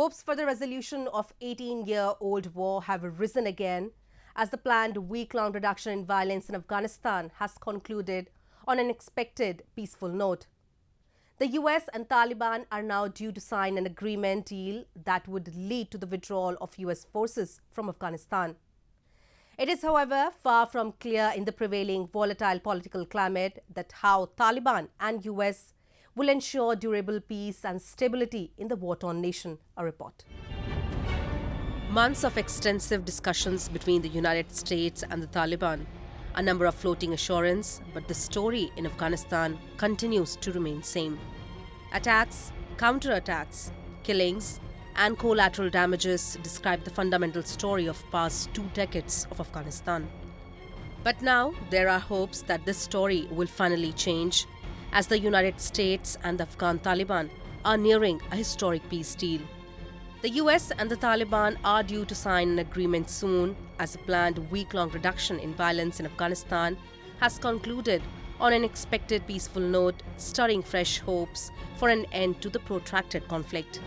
Hopes for the resolution of 18-year-old war have risen again as the planned week-long reduction in violence in Afghanistan has concluded on an expected peaceful note. The US and Taliban are now due to sign an agreement deal that would lead to the withdrawal of US forces from Afghanistan. It is, however, far from clear in the prevailing volatile political climate that how Taliban and US will ensure durable peace and stability in the war-torn nation, a report. Months of extensive discussions between the United States and the Taliban, a number of floating assurances, but the story in Afghanistan continues to remain same. Attacks, counterattacks, killings, and collateral damages describe the fundamental story of past 2 decades of Afghanistan. But now there are hopes that this story will finally change as the United States and the Afghan Taliban are nearing a historic peace deal. The US and the Taliban are due to sign an agreement soon as a planned week-long reduction in violence in Afghanistan has concluded on an expected peaceful note, stirring fresh hopes for an end to the protracted conflict.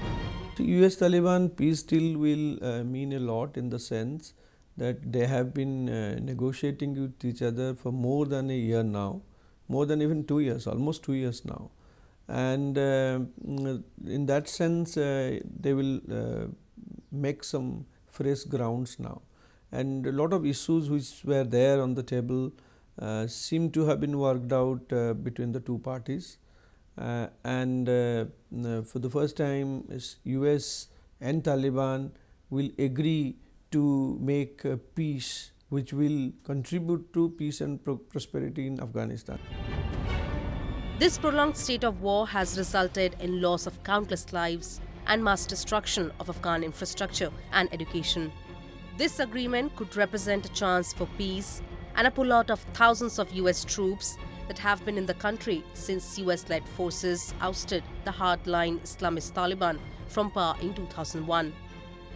The US-Taliban peace deal will mean a lot in the sense that they have been negotiating with each other for more than a year now, more than even 2 years, almost 2 years now. And in that sense, they will make some fresh grounds now. And a lot of issues which were there on the table seem to have been worked out between the two parties. And for the first time, US and Taliban will agree to make peace which will contribute to peace and prosperity in Afghanistan. This prolonged state of war has resulted in loss of countless lives and mass destruction of Afghan infrastructure and education. This agreement could represent a chance for peace and a pullout of thousands of US troops that have been in the country since US-led forces ousted the hardline Islamist Taliban from power in 2001.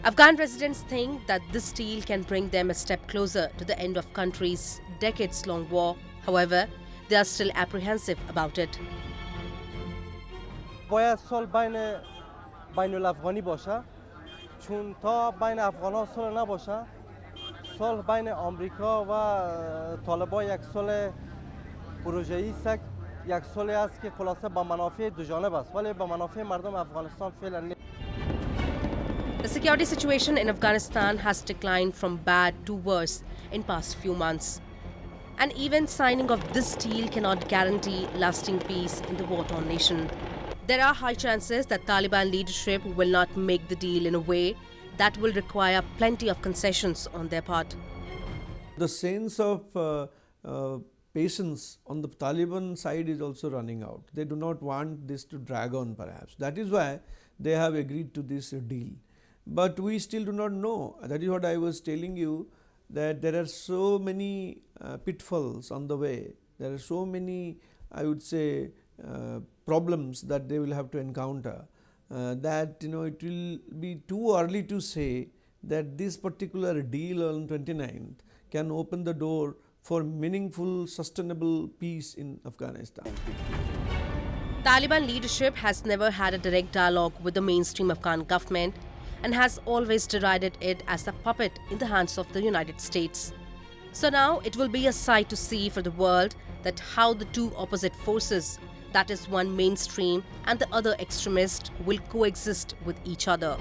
Afghan residents think that this deal can bring them a step closer to the end of country's decades-long war. However, they are still apprehensive about it. باید صلح بین الافغانی باشه چون تا بین افغان‌ها صلح نباشه صلح بین آمریکا و طالبان یک صلح پروژه‌ای است یک صلح است که خلاصه با منافع دو جانب است ولی با منافع مردم افغانستان فعلا The security situation in Afghanistan has declined from bad to worse in past few months. And even signing of this deal cannot guarantee lasting peace in the war-torn nation. There are high chances that Taliban leadership will not make the deal in a way that will require plenty of concessions on their part. The sense of patience on the Taliban side is also running out. They do not want this to drag on perhaps. That is why they have agreed to this deal. But we still do not know. That is what I was telling you, that there are so many pitfalls on the way. There are so many, I would say, problems that they will have to encounter that it will be too early to say that this particular deal on 29th can open the door for meaningful, sustainable peace in Afghanistan. Taliban leadership has never had a direct dialogue with the mainstream Afghan government and has always derided it as a puppet in the hands of the United States. So now it will be a sight to see for the world that how the two opposite forces, that is one mainstream and the other extremist, will coexist with each other.